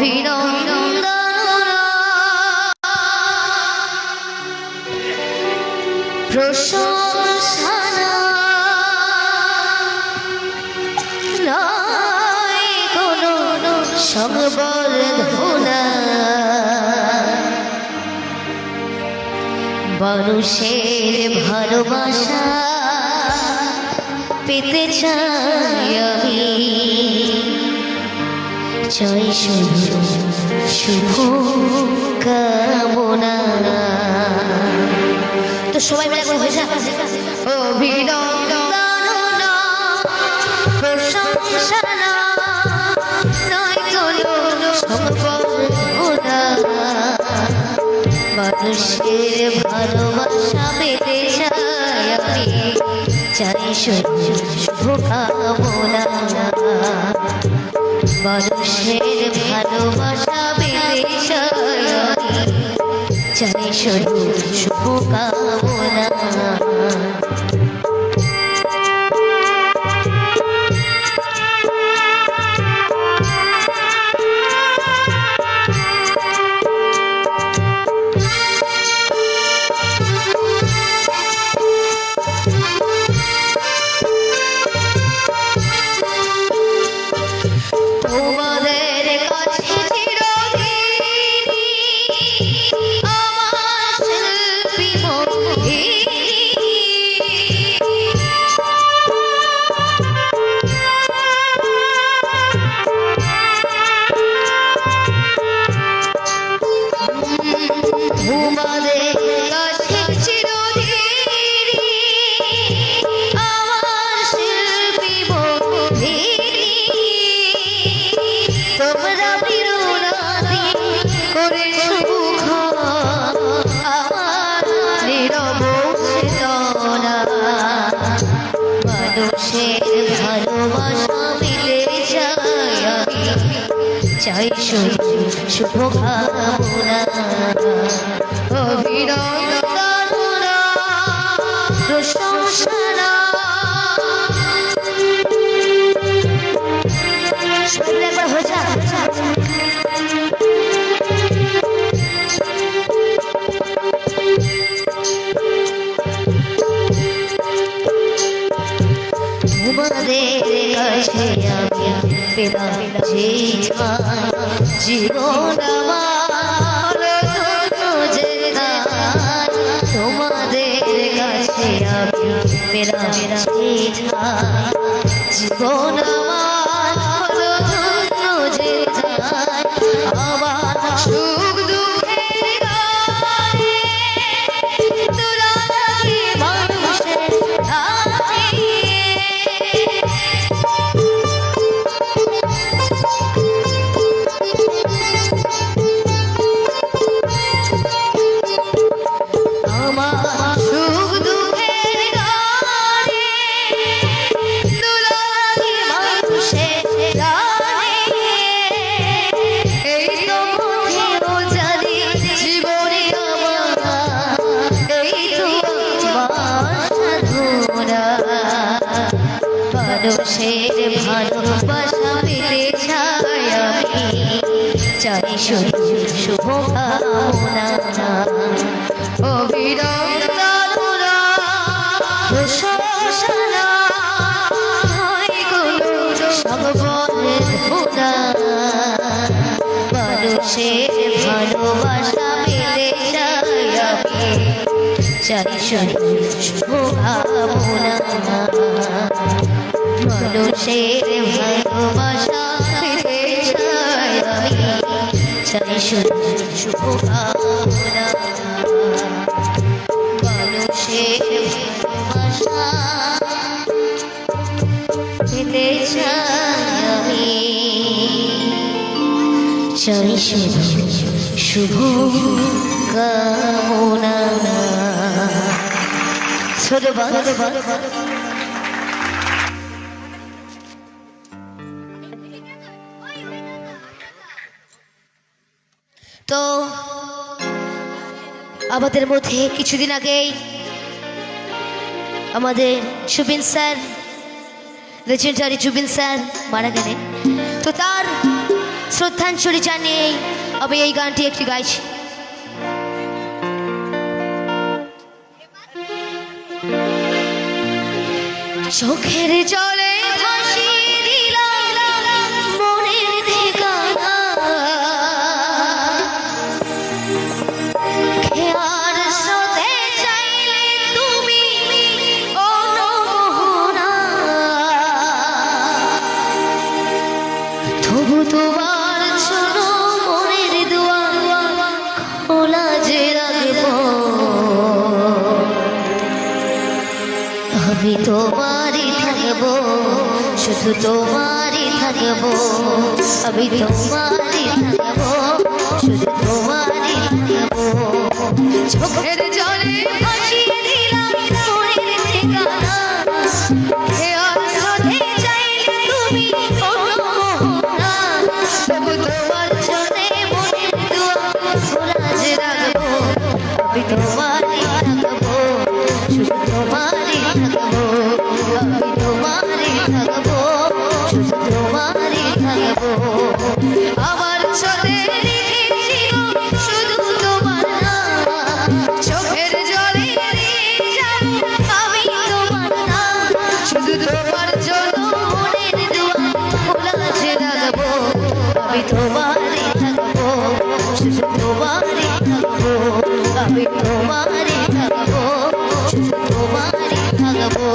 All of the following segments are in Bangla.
অভিনন্দন প্রশংসা নয় কোনো সংবর্ধনা, মানুষের ভালোবাসা পেতে চাই আমি, চাই শুধু শুভ কামনা। তো সবাই মিলে একবার হয়ে যাক, অভিনন্দন প্রশংসা নয় কোনো সংবর্ধনা, মানুষের ভালোবাসা পেতে চাই আমি, চাই শুভ কামনা। মানুষের ভালোবাসা পেতে চাই আমি, চাই শুভ কামনা। মানুষের ভালোবাসা পেতে চাই আমি, চাই শুভ কামনা। অভিনন্দন প্রশংসা একবার হয়ে যাক। তোমাদের কাছে আমি পেলাম যে জীবন আমার যে গান, তোমাদের কাছে আমি পেলাম যে জীবন আমার যে গান, আমার সুখ দুঃখের গানে তোরা মানুষের মানুষের ভালোবাসা পেতে চাই আমি, চাই শুভ কামনা। অভিনন্দন প্রশংসা নয় কোনো সংবর্ধনা, মানুষের ভালোবাসা পেতে চাই আমি, চাই শুভ কামনা। মানুষের ভালোবাসা পেতে চাই আমি, চাই শুভ কামনা। মানুষের ভালোবাসা পেতে চাই আমি, চাই শুভ কামনা। তো আমাদের মধ্যে কিছুদিন আগেই আমাদের সুবিন স্যার, লেজেন্ডারি সুবিন স্যার মারা গেলেন। তো তার শ্রদ্ধাঞ্জলি জানিয়ে আমি এই গানটি একটি গাইছি। চোখের জলে ভাসিয়ে দিলাম মনের ঠিকানা, খেয়ার স্রোতে চাইলে তুমি অনমোহনা, তবু তোমার জন্য মনের দুয়ার খোলা যে রাখবো। আমি তোমারই থাকবো, শুধু তোমারই থাকবো। আমি তোমারই থাকবো, শুধু তোমারই থাকবো। চোখের জলে ভাসিয়ে দিলাম মনের ঠিকানা, খেয়াল স্রোতে চাইলে তুমি অনমোহনা, তবু তোমার জন্যে মনের দুয়ার খোলা যে রাখবো। আমি তোমারই থাকবো, শুধু তোমারই থাকবো। আমি তোমারই থাকবো, শুধু তোমারই থাকবো। আমার চোখে লিখেছিল শুধু তোমার নাম, চোখের জলে যাবো আমি তোমার নাম, শুধু তোমার জন্য মনের দুয়ার খোলা যে রাখবো। আমি তোমারই থাকবো, শুধু তোমারই থাকবো। আমি তোমারই থাকবো, শুধু তোমারই থাকবো।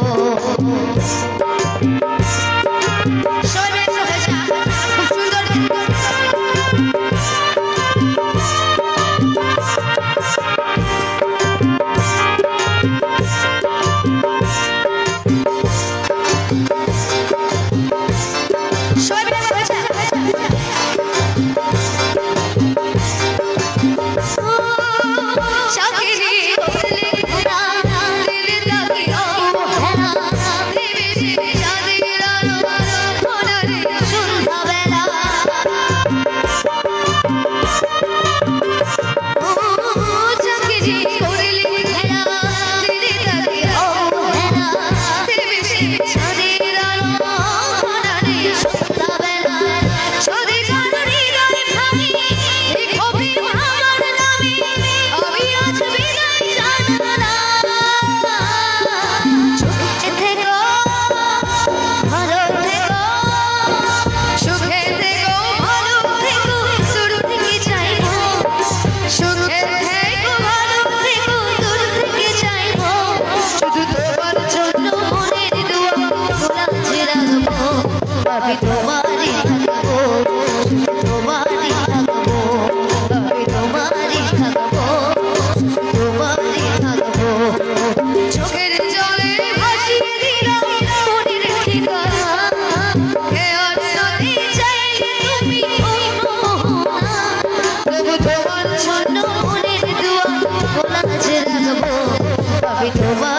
খুব সুন্দর আমি তোমারই থাকবো, তোমারই থাকবো। আমি তোমারই থাকবো, তোমারই থাকবো। চোখের জলে ভাসিয়ে দিলাম মনের ঠিকানা, খেয়াল স্রোতে চাইলে তুমি অনমোহনা, তবু তোমার জন্য মনের দুয়ার খোলা যে রাখবো। আমি তোমার